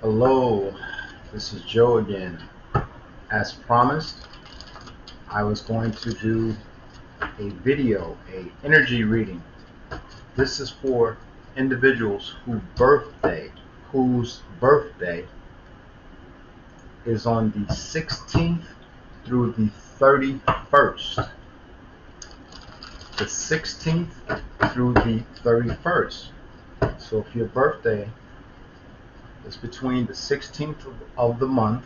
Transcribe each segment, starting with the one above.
Hello, this is Joe again. As promised, I was going to do a video, a energy reading. This is for individuals whose birthday is on the 16th through the 31st. The 16th through the 31st. So if your birthday is between the 16th of the month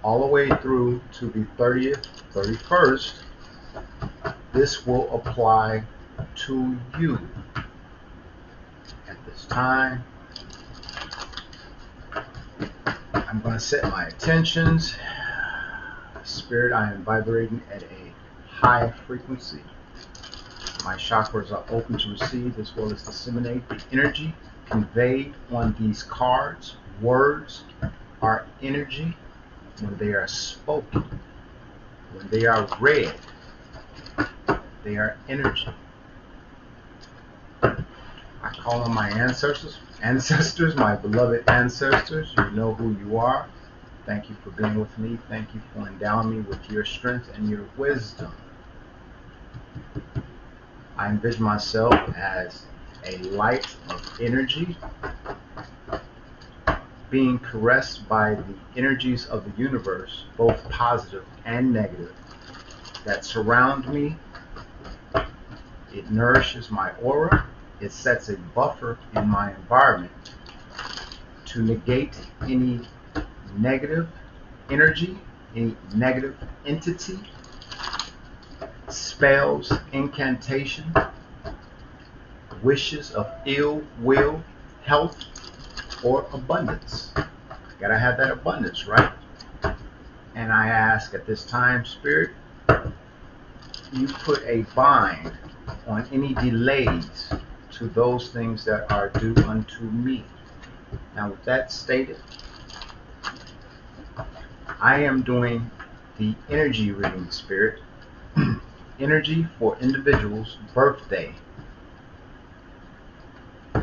all the way through to the 30th, 31st, this will apply to you. At this time, I'm going to set my intentions. Spirit, I am vibrating at a high frequency. My chakras are open to receive as well as disseminate the energy conveyed on these cards. Words are energy when they are spoken. When they are read, they are energy. I call on my ancestors, my beloved ancestors. You know who you are. Thank you for being with me. Thank you for endowing me with your strength and your wisdom. I envision myself as a light of energy being caressed by the energies of the universe, both positive and negative, that surround me. It nourishes my aura. It sets a buffer in my environment to negate any negative energy, any negative entity, spells, incantation, wishes of ill will, health, or abundance. Gotta have that abundance, right? And I ask at this time, Spirit, you put a bind on any delays to those things that are due unto me. Now, with that stated, I am doing the energy reading, Spirit. Energy for individuals' birthday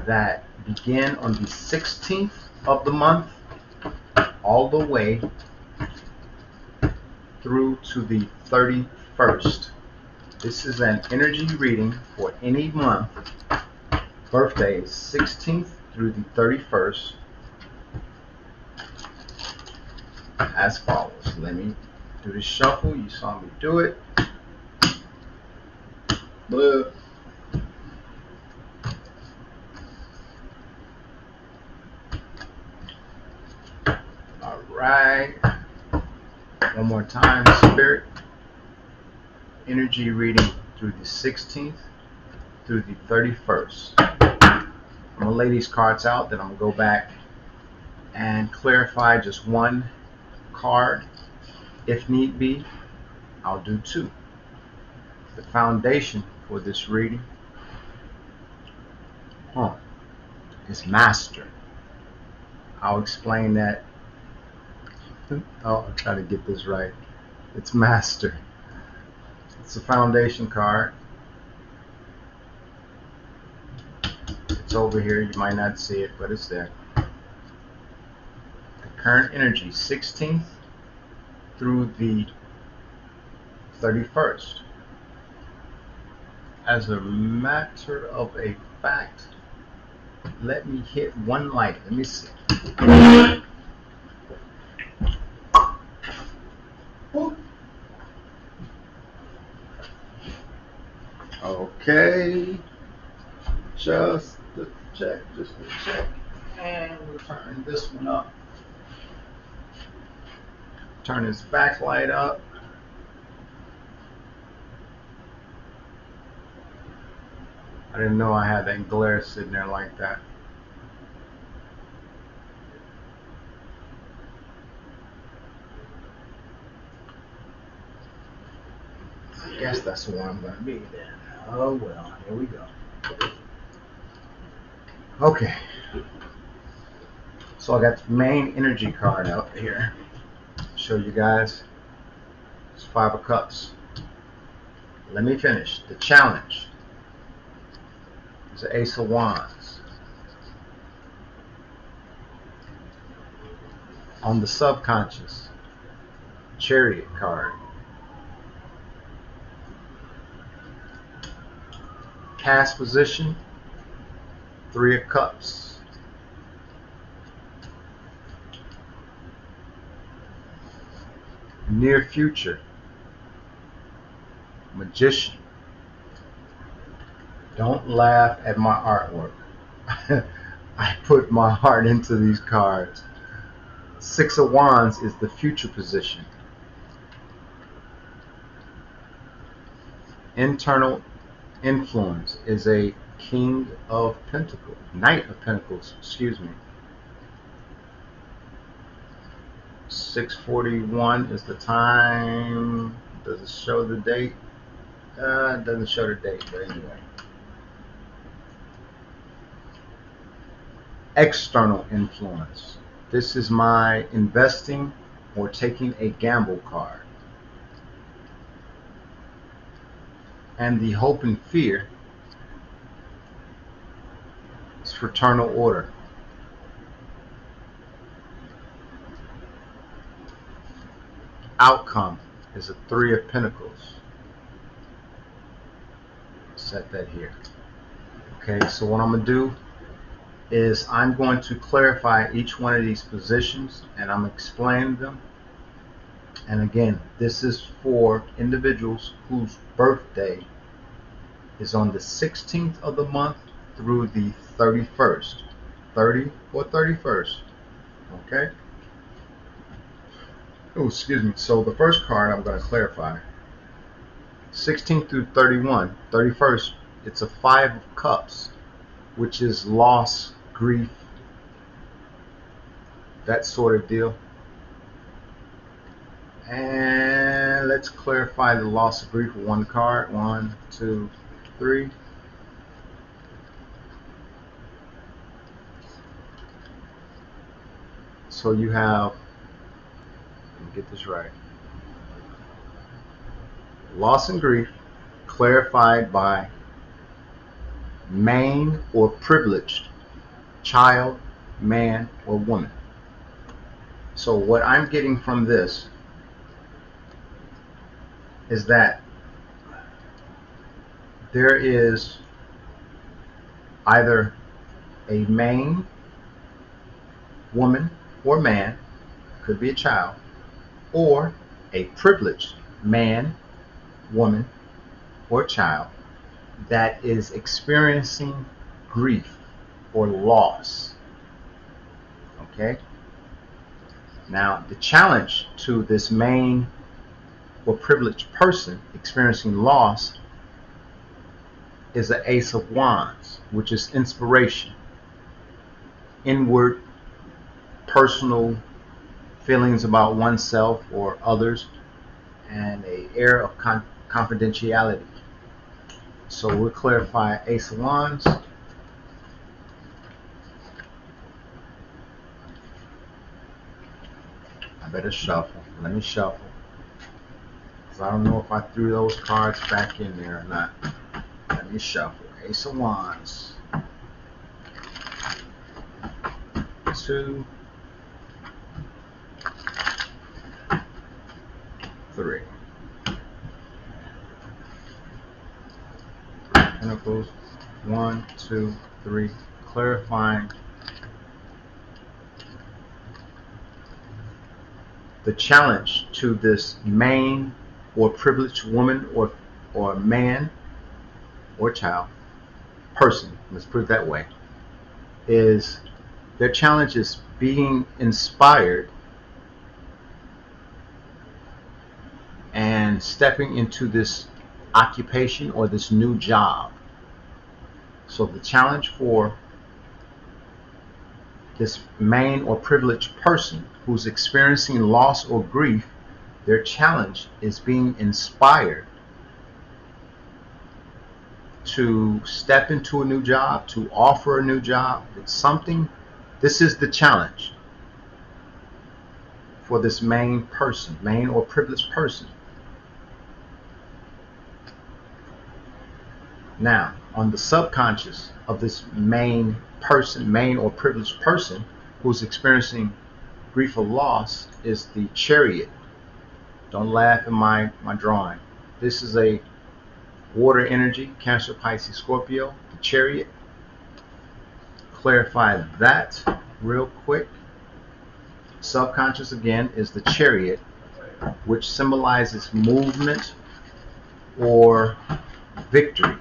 that begin on the 16th of the month all the way through to the 31st. This is an energy reading for any month. Birthday is 16th through the 31st. As follows. Let me do the shuffle. You saw me do it. Blue. All right. One more time, Spirit. Energy reading through the 16th through the 31st. I'm going to lay these cards out, then I'm going to go back and clarify just one card. If need be, I'll do two. The foundation for this reading is Master. I'll explain that. I'll try to get this right. It's Master. It's a foundation card. It's over here. You might not see it, but it's there. The current energy, 16th through the 31st. As a matter of a fact, let me hit one light. Let me see. Okay. Just to check. And we'll turn this one up. Turn this backlight up. I didn't know I had that glare sitting there like that. I guess that's where I'm going to be then. Oh well, here we go. Okay. So I got the main energy card out here. Show you guys. It's 5 of Cups. Let me finish. The challenge is the Ace of Wands. On the subconscious, Chariot card. Past position, Three of Cups. Near future, Magician. Don't laugh at my artwork. I put my heart into these cards. Six of Wands is the future position. Internal influence is a King of Pentacles, Knight of Pentacles, excuse me. 6:41 is the time. Does it show the date? It doesn't show the date, but anyway. External influence. This is my investing or taking a gamble card. And the hope and fear is fraternal order. Outcome is a Three of Pentacles. Set that here. Okay, so what I'm going to do is I'm going to clarify each one of these positions and I'm explaining them. And again, this is for individuals whose birthday is on the 16th of the month through the 31st. 30 or 31st. Okay? Oh, excuse me. So the first card I'm going to clarify. 16th through 31, 31st, it's a Five of Cups, which is loss, grief, that sort of deal. And let's clarify the loss of grief with one card. 1, 2, 3. So you have, let me get this right. Loss and grief clarified by main or privileged child, man, or woman. So what I'm getting from this is that there is either a main woman or man, could be a child, or a privileged man, woman, or child that is experiencing grief or loss. Okay? Now, the challenge to this main or privileged person experiencing loss is the Ace of Wands, which is inspiration, inward, personal feelings about oneself or others, and an air of confidentiality. So we'll clarify Ace of Wands. I better shuffle. Let me shuffle. Because I don't know if I threw those cards back in there or not. Let me shuffle. Ace of Wands. 2, 3. Pentacles. 1, 2, 3. Clarifying the challenge to this main or privileged woman or man or child, person, let's put it that way, is their challenge is being inspired and stepping into this occupation or this new job. So the challenge for this main or privileged person who's experiencing loss or grief, their challenge is being inspired to step into a new job, to offer a new job. It's something, this is the challenge for this main person, main or privileged person. Now, on the subconscious of this main person, main or privileged person who's experiencing grief of loss is the Chariot. Don't laugh at my drawing. This is a water energy, Cancer, Pisces, Scorpio, the Chariot. Clarify that real quick. Subconscious again is the Chariot, which symbolizes movement or victory.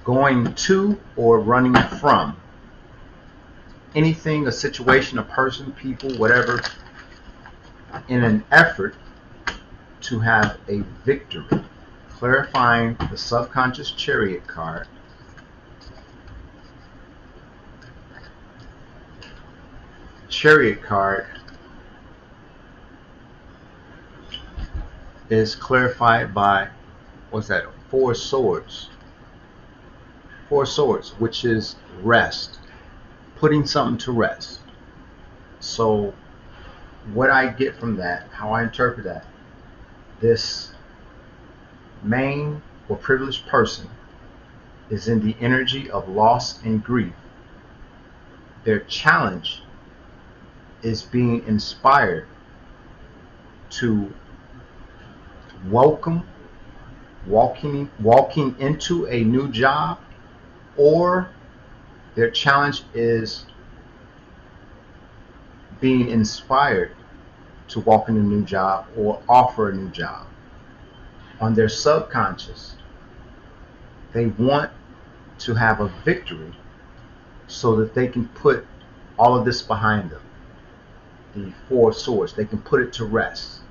Going to or running from anything, a situation, a person, people, whatever, in an effort to have a victory. Clarifying the subconscious Chariot card. Chariot card is clarified by, what's that? Four Swords. Four Swords, which is rest, putting something to rest. So what I get from that, how I interpret that, this main or privileged person is in the energy of loss and grief. Their challenge is being inspired to walking into a new job, or their challenge is being inspired to walk in a new job or offer a new job. On their subconscious, they want to have a victory so that they can put all of this behind them. The Four Swords, they can put it to rest.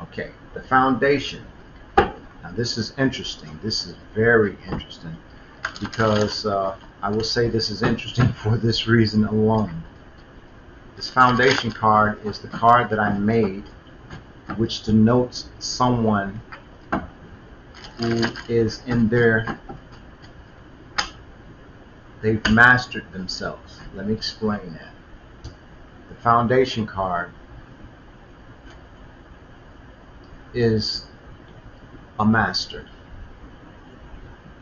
Okay, the foundation. Now this is interesting. This is very interesting because I will say this is interesting for this reason alone. This foundation card is the card that I made, which denotes someone who is in they've mastered themselves. Let me explain that. The foundation card is a master.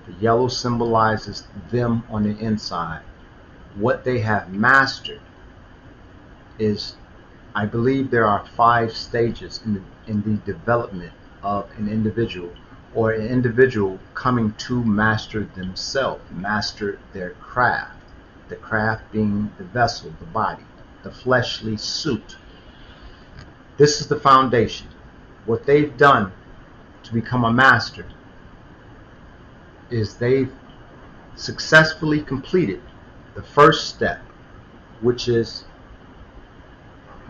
The yellow symbolizes them on the inside. What they have mastered is, I believe there are 5 stages in the development of an individual, or an individual coming to master themselves, master their craft. The craft being the vessel, the body, the fleshly suit. This is the foundation. What they've done to become a master is they've successfully completed the first step, which is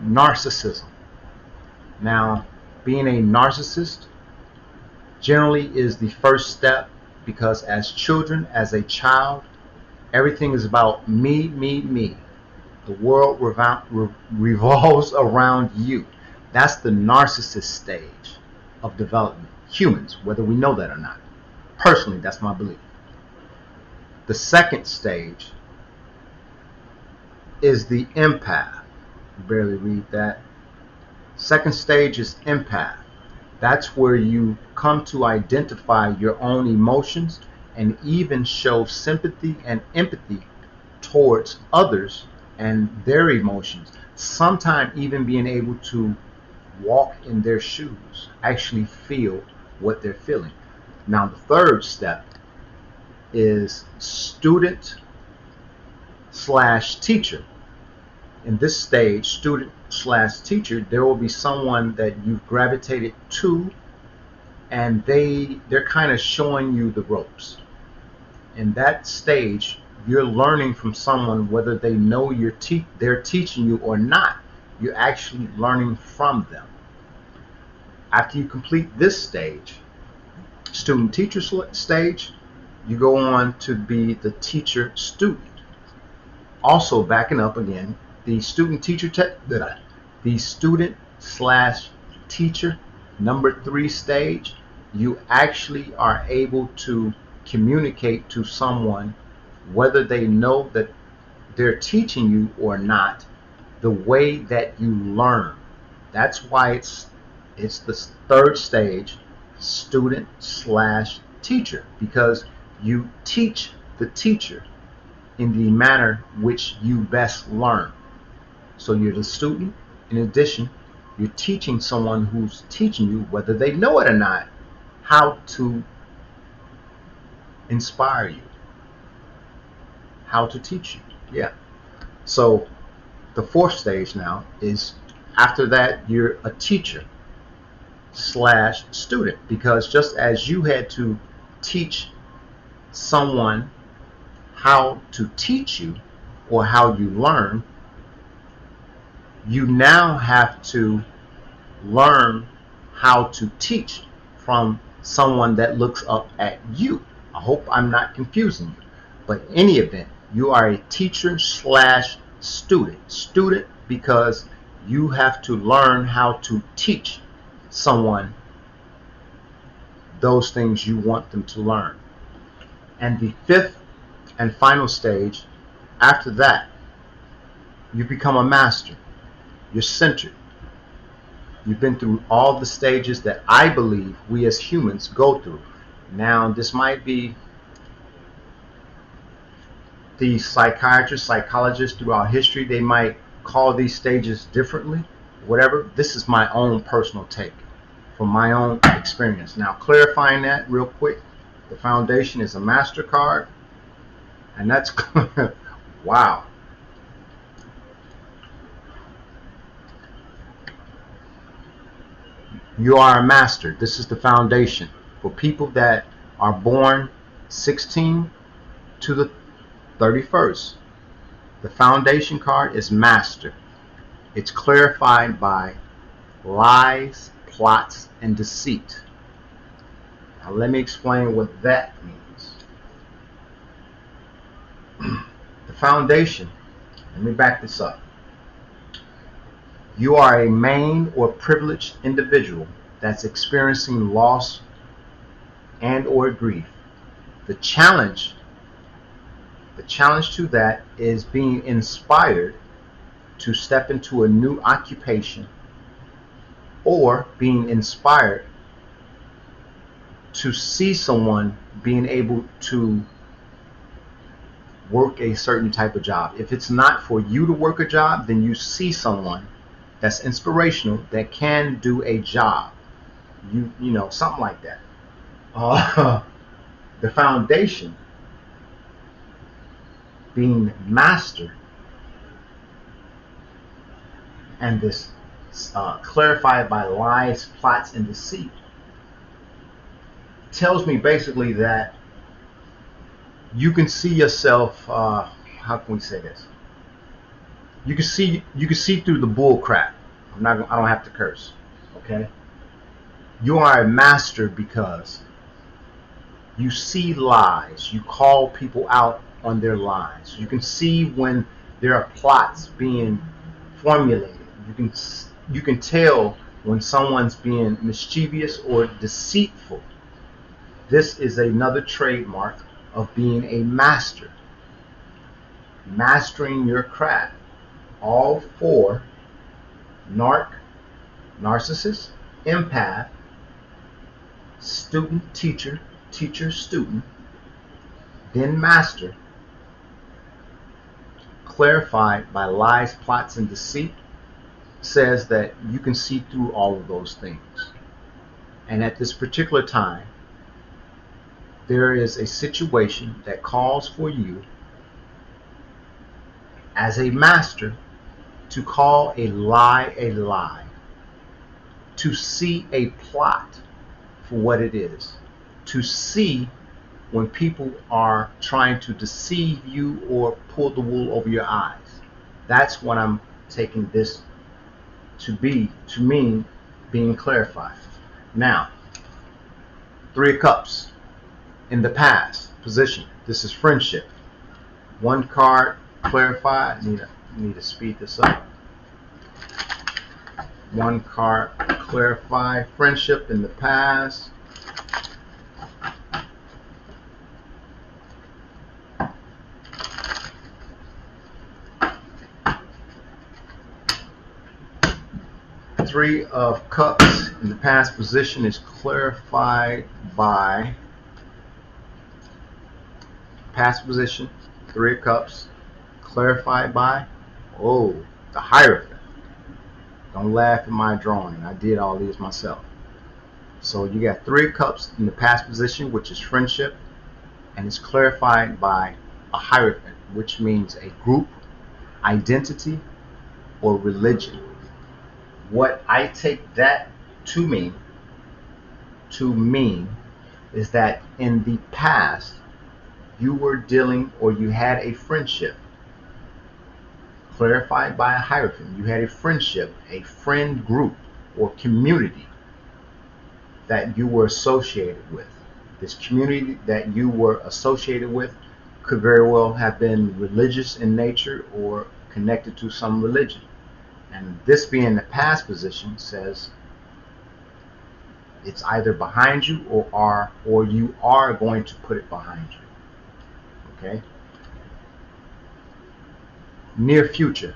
narcissism. Now, being a narcissist generally is the first step, because as children, as a child, everything is about me, me, me. The world revolves around you. That's the narcissist stage of development. Humans, whether we know that or not. Personally, that's my belief. The second stage is the empath. Barely read that. Second stage is empath. That's where you come to identify your own emotions and even show sympathy and empathy towards others and their emotions. Sometimes even being able to walk in their shoes, actually feel what they're feeling. Now the third step is student/teacher. In this stage, student/teacher, there will be someone that you've gravitated to, and they're kind of showing you the ropes. In that stage, you're learning from someone, whether they know they're teaching you or not. You're actually learning from them. After you complete this stage, student-teacher stage, you go on to be the teacher-student. Also, backing up again, the student/teacher number 3 stage, you actually are able to communicate to someone, whether they know that they're teaching you or not, the way that you learn. That's why it's the third stage, student/teacher, because You teach the teacher in the manner which you best learn. So you're the student. In addition, you're teaching someone who's teaching you, whether they know it or not, how to inspire you, how to teach you. Yeah. So the fourth stage now is, after that, you're a teacher slash student, because just as you had to teach someone how to teach you or how you learn, you now have to learn how to teach from someone that looks up at you. I hope I'm not confusing you, but in any event, you are a teacher slash student. Student because you have to learn how to teach someone those things you want them to learn. And the fifth and final stage, after that, you become a master. You're centered. You've been through all the stages that I believe we as humans go through. Now, this might be the psychiatrists, psychologists throughout history, they might call these stages differently, whatever. This is my own personal take from my own experience. Now, clarifying that real quick, the foundation is a MasterCard, and that's wow. You are a master. This is the foundation for people that are born 16 to the 31st. The foundation card is master. It's clarified by lies, plots, and deceit. Now let me explain what that means. The foundation, let me back this up. You are a main or privileged individual that's experiencing loss and or grief. The challenge to that is being inspired to step into a new occupation, or being inspired to see someone being able to work a certain type of job. If it's not for you to work a job, then you see someone that's inspirational that can do a job. You know, something like that. The foundation being master, and this clarified by lies, plots, and deceit, tells me basically that you can see yourself. How can we say this? You can see through the bull crap. I don't have to curse. Okay. You are a master because you see lies. You call people out on their lies. You can see when there are plots being formulated. You can tell when someone's being mischievous or deceitful. This is another trademark of being a master. Mastering your craft. All four: narcissist, empath, student, teacher, teacher, student, then master, clarified by lies, plots, and deceit, says that you can see through all of those things. And at this particular time, there is a situation that calls for you as a master to call a lie, to see a plot for what it is, to see when people are trying to deceive you or pull the wool over your eyes. That's what I'm taking this to mean being clarified. Now, 3 of Cups in the past position. This is friendship. 1 card clarified. Need to speed this up. 1 card clarify friendship in the past. Three of Cups in the past position is clarified by past position, Three of Cups, clarified by, the Hierophant. Don't laugh at my drawing. I did all these myself. So you got Three of Cups in the past position, which is friendship, and it's clarified by a Hierophant, which means a group, identity, or religion. What I take that to mean is that in the past you were dealing, or you had a friendship clarified by a Hierophant. You had a friendship, a friend group or community that you were associated with. This community that you were associated with could very well have been religious in nature or connected to some religion. And this being the past position says it's either behind you or you are going to put it behind you. Okay? Near future,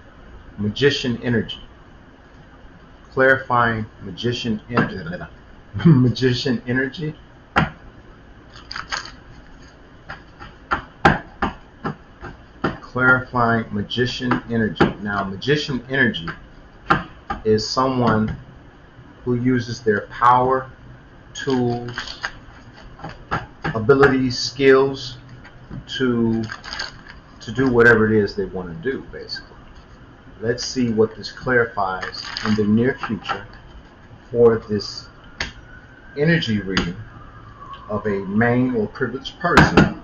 Magician energy. Clarifying Magician energy. Magician energy. Clarifying Magician energy. Now, Magician energy is someone who uses their power, tools, abilities, skills to do whatever it is they want to do, basically. Let's see what this clarifies in the near future for this energy reading of a main or privileged person.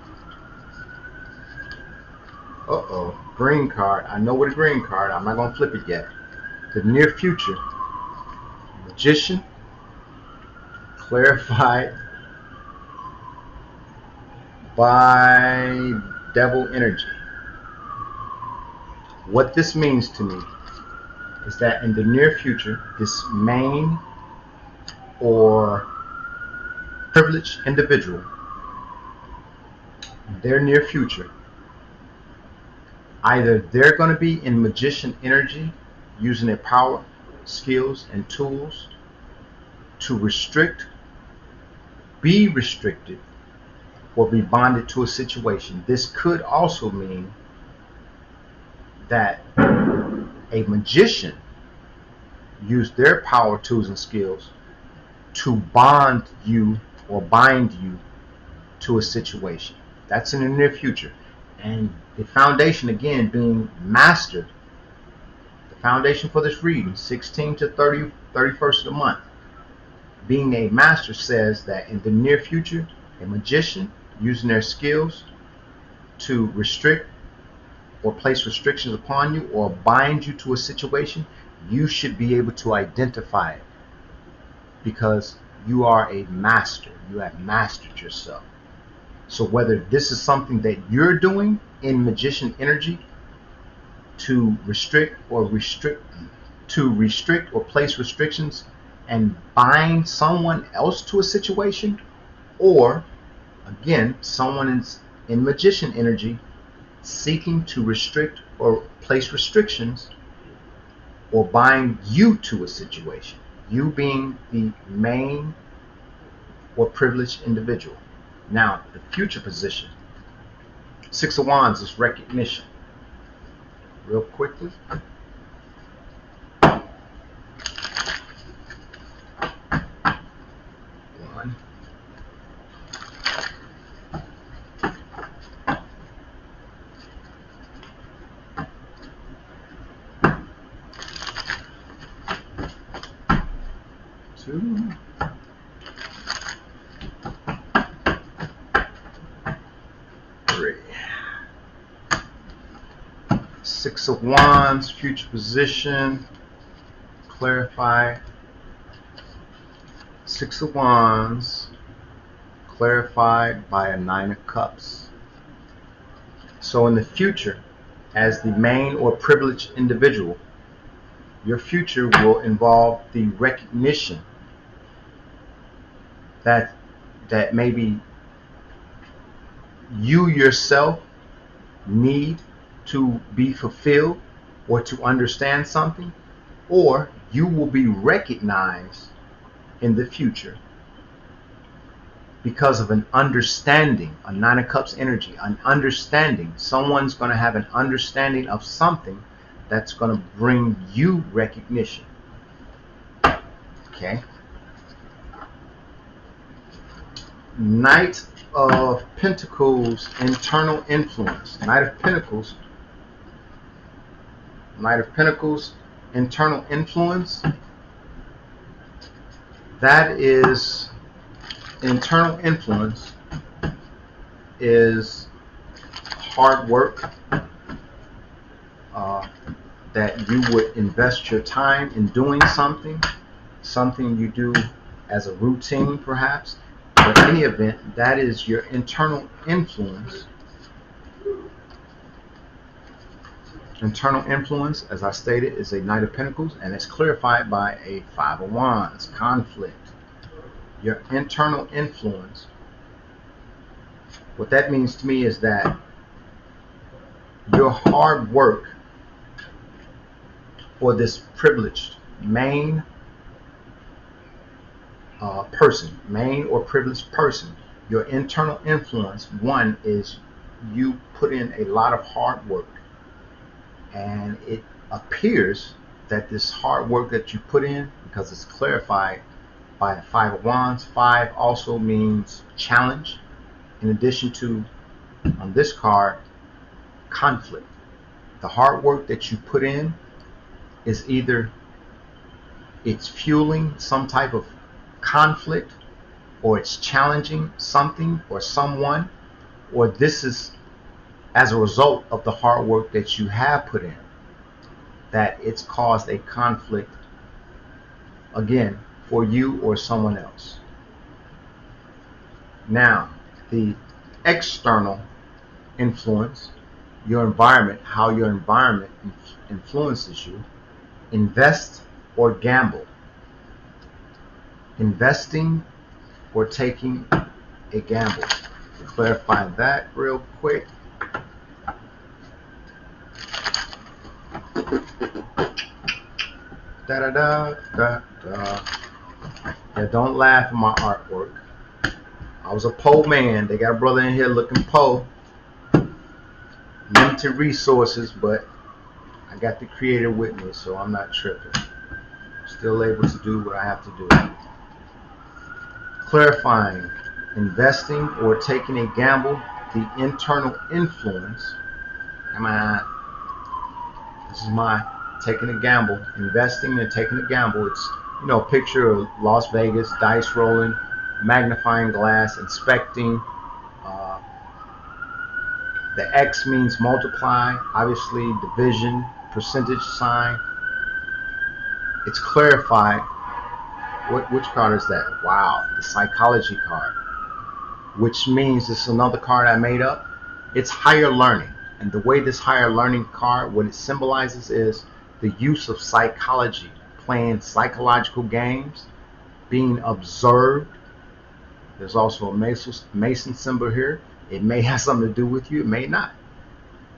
Green card. I know what a green card. I'm not going to flip it yet. The near future. Magician. Clarified by devil energy. What this means to me is that in the near future, this main or privileged individual, their near future, either they're going to be in magician energy, using their power, skills, and tools to restrict, be restricted, or be bonded to a situation. This could also mean that a magician used their power, tools, and skills to bond you or bind you to a situation. That's in the near future. And the foundation, again, being mastered. The foundation for this reading, 16 to 31st of the month. Being a master says that in the near future, a magician using their skills to restrict or place restrictions upon you or bind you to a situation, you should be able to identify it because you are a master. You have mastered yourself. So whether this is something that you're doing in magician energy to restrict or place restrictions and bind someone else to a situation, or again, someone is in magician energy seeking to restrict or place restrictions or bind you to a situation, you being the main or privileged individual. Now, the future position, Six of Wands, is recognition. Real quickly. One. Two. Three. Six of Wands, future position, clarify. Six of Wands, clarified by a Nine of Cups. So in the future, as the main or privileged individual, your future will involve the recognition that maybe you yourself need to be fulfilled or to understand something, or you will be recognized in the future because of an understanding, a Nine of Cups energy, an understanding. Someone's going to have an understanding of something that's going to bring you recognition. Okay. Knight of Pentacles, internal influence. Knight of Pentacles, internal influence. That is, internal influence is hard work, that you would invest your time in doing something you do as a routine perhaps. But in any event, that is your internal influence. Internal influence, as I stated, is a Knight of Pentacles, and it's clarified by a Five of Wands, conflict. Your internal influence, what that means to me is that your hard work for this privileged main person, main or privileged person, your internal influence, one is you put in a lot of hard work, and it appears that this hard work that you put in, because it's clarified by the Five of Wands, five also means challenge, in addition to, on this card, conflict. The hard work that you put in is either it's fueling some type of conflict, or it's challenging something or someone, or this is as a result of the hard work that you have put in, that it's caused a conflict, again, for you or someone else. Now, the external influence, your environment, how your environment influences you. Invest or gamble. Investing or taking a gamble. To clarify that real quick. Yeah, don't laugh at my artwork. I was a Poe man. They got a brother in here looking Poe. Limited resources, but I got the creator with me, so I'm not tripping. Still able to do what I have to do. Clarifying, investing or taking a gamble, the internal influence. Come on. This is my taking a gamble, investing and taking a gamble. It's, picture of Las Vegas, dice rolling, magnifying glass, inspecting. The X means multiply, obviously division, percentage sign. It's clarified. Which card is that? Wow, the psychology card, which means this is another card I made up. It's higher learning. And the way this higher learning card, what it symbolizes is the use of psychology, playing psychological games, being observed. There's also a Mason symbol here. It may have something to do with you, it may not.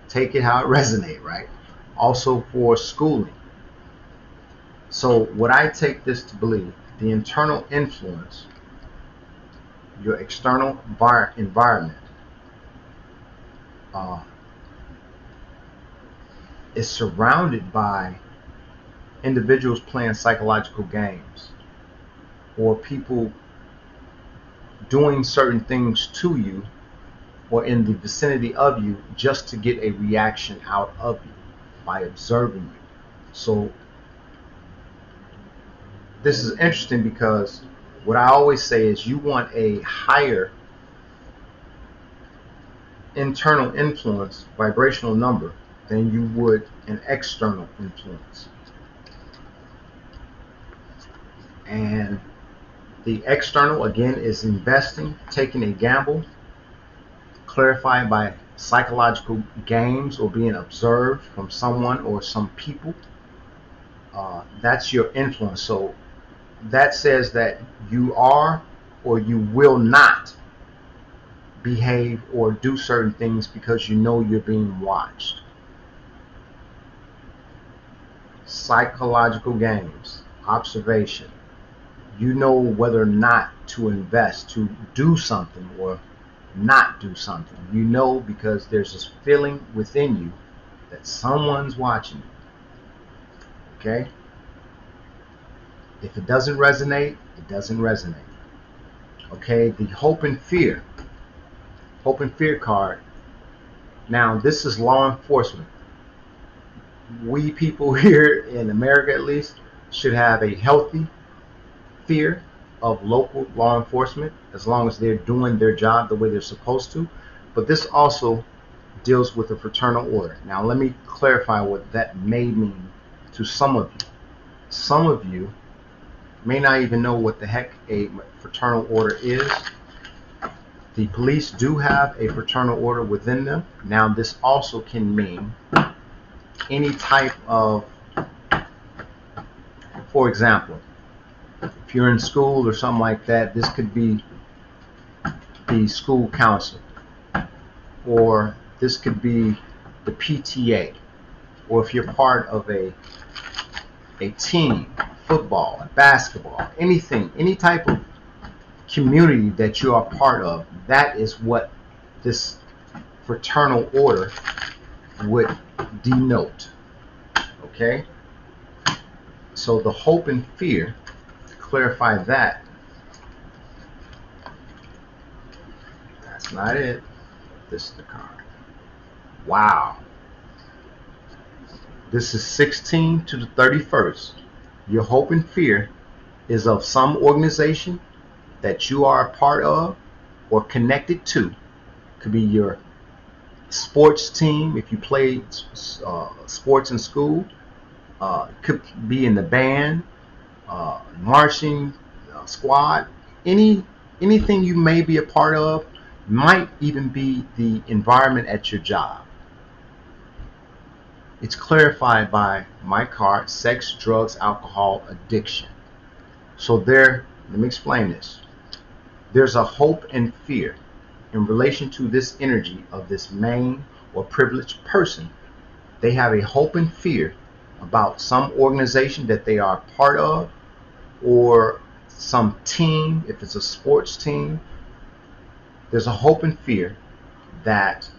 Take it how it resonates, right? Also for schooling. So what I take this to believe, the internal influence, your external environment, is surrounded by individuals playing psychological games, or people doing certain things to you or in the vicinity of you just to get a reaction out of you by observing you. So this is interesting because what I always say is you want a higher internal influence, vibrational number, than you would an external influence. And the external, again, is investing, taking a gamble, clarified by psychological games or being observed from someone or some people. That's your influence. So that says that you are or you will not behave or do certain things because you know you're being watched. Psychological games, observation, You know whether or not to invest, to do something or not do something. You know because there's this feeling within you that someone's watching you. Okay? If it doesn't resonate, it doesn't resonate. Okay? The hope and fear card. Now, this is law enforcement. We people here in America, at least, should have a healthy fear of local law enforcement as long as they're doing their job the way they're supposed to. But this also deals with a fraternal order. Now, let me clarify what that may mean to some of you. Some of you may not even know what the heck a fraternal order is. The police do have a fraternal order within them. Now, this also can mean any type of, for example, if you're in school or something like that, this could be the school council, or this could be the PTA, or if you're part of a team, football, basketball, anything, any type of community that you are part of, that is what this fraternal order would denote. Okay? So the hope and fear, clarify that. That's not it. This is the card. Wow. This is 16 to the 31st. Your hope and fear is of some organization that you are a part of or connected to. Could be your sports team if you played sports in school. Could be in the band, marching squad. Anything you may be a part of. Might even be the environment at your job. It's clarified by my card, sex, drugs, alcohol, addiction. So let me explain this. There's a hope and fear in relation to this energy of this main or privileged person. They have a hope and fear about some organization that they are part of, or some team, if it's a sports team. There's a hope and fear that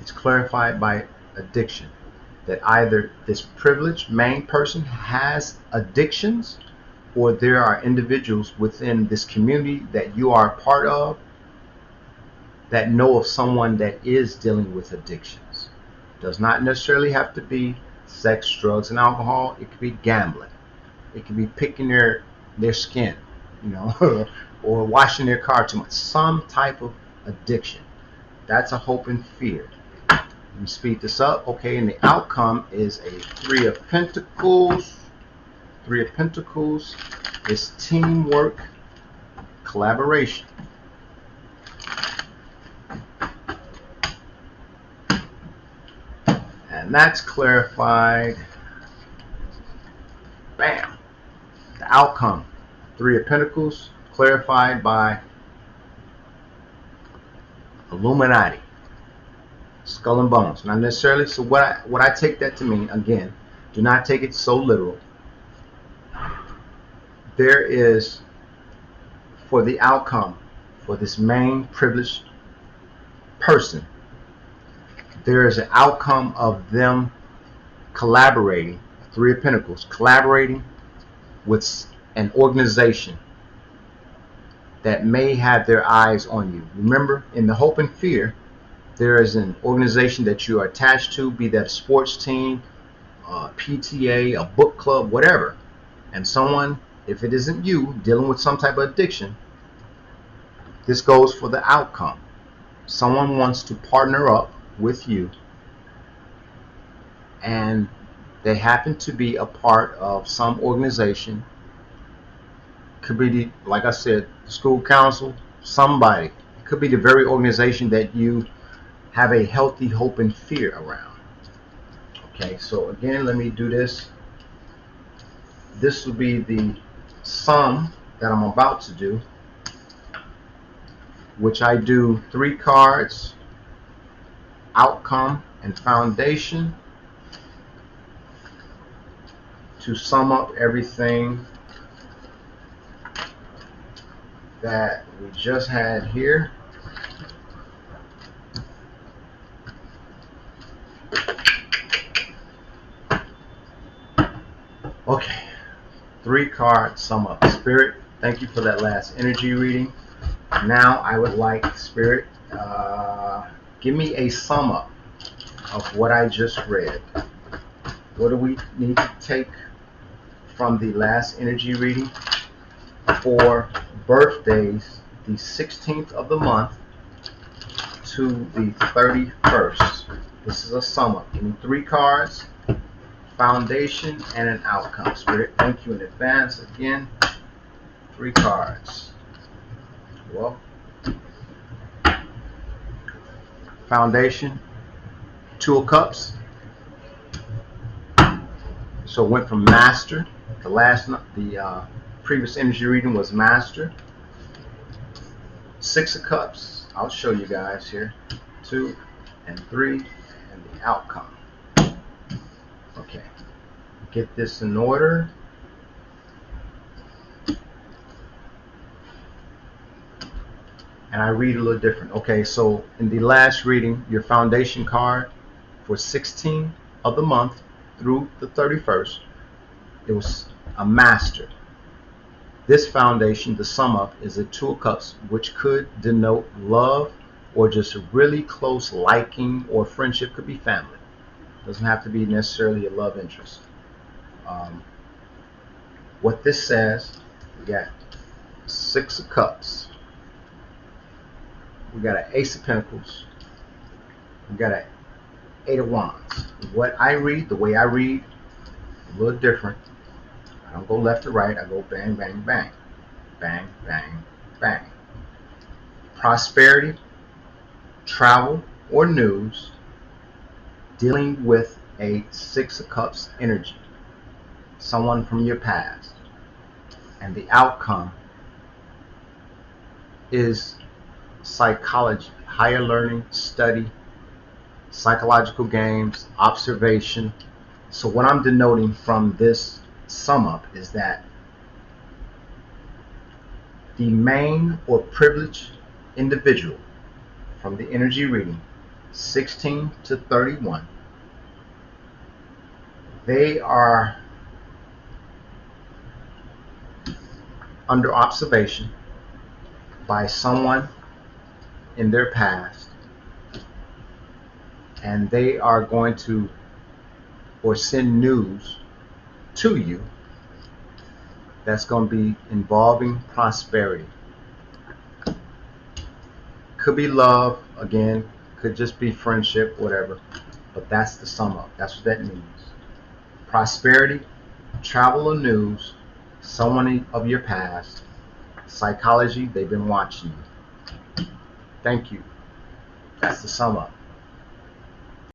it's clarified by addiction, that either this privileged main person has addictions, or there are individuals within this community that you are a part of that know of someone that is dealing with addictions. Does not necessarily have to be sex, drugs, and alcohol. It could be gambling. It could be picking their skin, or washing their car too much. Some type of addiction. That's a hope and fear. Let me speed this up. Okay, and the outcome is a 3 of Pentacles. 3 of Pentacles is teamwork, collaboration. And that's clarified. Bam. The outcome, 3 of Pentacles, clarified by Illuminati. Skull and bones. Not necessarily. So what I take that to mean, again, do not take it so literal. There is, for the outcome, for this main privileged person, there is an outcome of them collaborating, 3 of Pentacles, collaborating with an organization that may have their eyes on you. Remember, in the hope and fear, there is an organization that you are attached to, be that a sports team, PTA, a book club, whatever. And someone, if it isn't you, dealing with some type of addiction, this goes for the outcome. Someone wants to partner up with you, and they happen to be a part of some organization. Could be, like I said, the school council, somebody. It could be the very organization that you have a healthy hope and fear around. Okay, so again, let me do this. This will be the sum that I'm about to do, which I do 3 cards, outcome and foundation, to sum up everything that we just had here. Okay, 3 cards sum up. Spirit, thank you for that last energy reading. Now I would like, Spirit, give me a sum up of what I just read. What do we need to take from the last energy reading for birthdays the 16th of the month to the 31st? This is a sum up. Give me 3 cards, foundation, and an outcome. Spirit, thank you in advance. Again, 3 cards. Well, foundation, 2 of cups. So it went from master. The previous energy reading was master. 6 of cups. I'll show you guys here. 2 and 3, and the outcome. Okay, get this in order. And I read a little different. Okay, so in the last reading, your foundation card for 16 of the month through the 31st, it was a master. This foundation, the sum up, is a 2 of cups, which could denote love or just a really close liking or friendship. Could be family. Doesn't have to be necessarily a love interest. What this says, we got 6 of cups. We got an Ace of Pentacles. We got an 8 of Wands. What I read, the way I read, a little different. I don't go left to right. I go bang, bang, bang. Bang, bang, bang. Prosperity, travel, or news, dealing with a 6 of Cups energy. Someone from your past. And the outcome is psychology, higher learning, study, psychological games, observation. So what I'm denoting from this sum up is that the main or privileged individual from the energy reading 16 to 31, they are under observation by someone in their past, and they are going to or send news to you that's going to be involving prosperity. Could be love, again, could just be friendship, whatever, but that's the sum up. That's what that means. Prosperity, travel or news, someone of your past, psychology, they've been watching you. Thank you. That's the sum up.